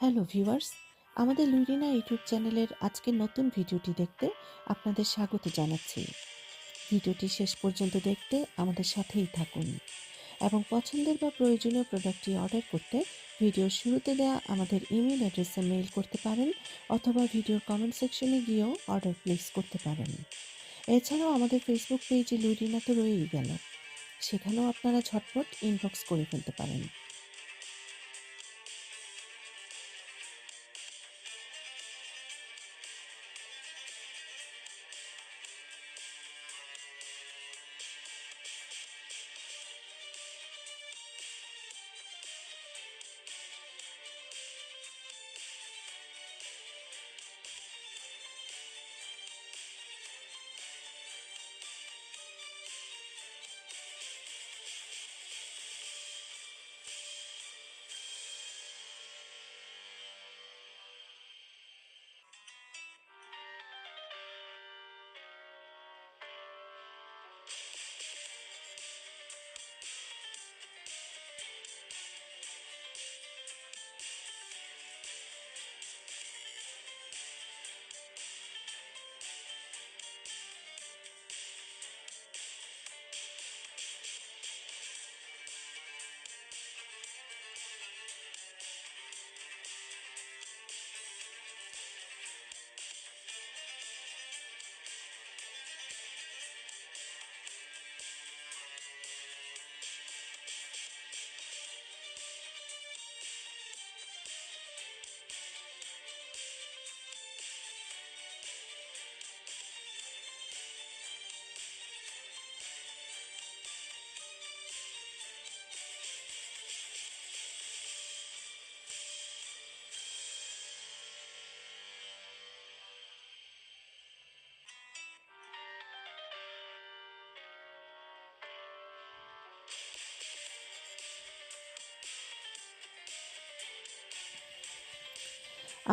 Hello viewers, আমাদের লুইরিনা YouTube চ্যানেলের আজকের নতুন ভিডিওটি দেখতে আপনাদের স্বাগত জানাচ্ছি। ভিডিওটি শেষ পর্যন্ত দেখতে আমাদের সাথেই থাকুন এবং পছন্দের বা প্রয়োজনীয় প্রোডাক্টটি অর্ডার করতে ভিডিওর শুরুতে দেওয়া আমাদের ইমেল অ্যাড্রেসে মেইল করতে পারেন অথবা ভিডিওর কমেন্ট সেকশনে গিয়েও অর্ডার প্লেস করতে পারেন। এছাড়াও আমাদের ফেসবুক পেজে লুইরিনা তো রয়েই গেল, সেখানেও আপনারা ঝটপট ইনবক্স করে ফেলতে পারেন।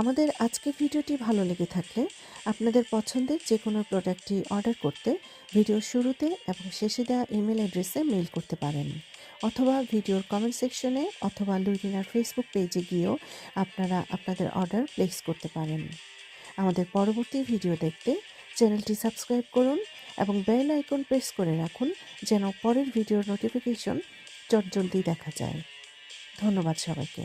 আমাদের আজকের ভিডিওটি ভালো লেগে থাকলে আপনাদের পছন্দের যে কোনো প্রোডাক্টটি অর্ডার করতে ভিডিওর শুরুতে এবং শেষে দেওয়া ইমেল অ্যাড্রেসে মেইল করতে পারেন অথবা ভিডিওর কমেন্ট সেকশনে অথবা লুইরিনার ফেসবুক পেজে গিয়েও আপনারা আপনাদের অর্ডার প্লেস করতে পারেন। আমাদের পরবর্তী ভিডিও দেখতে চ্যানেলটি সাবস্ক্রাইব করুন এবং বেল আইকন প্রেস করে রাখুন যেন পরের ভিডিওর নোটিফিকেশন চটজলদি দেখা যায়। ধন্যবাদ সবাইকে।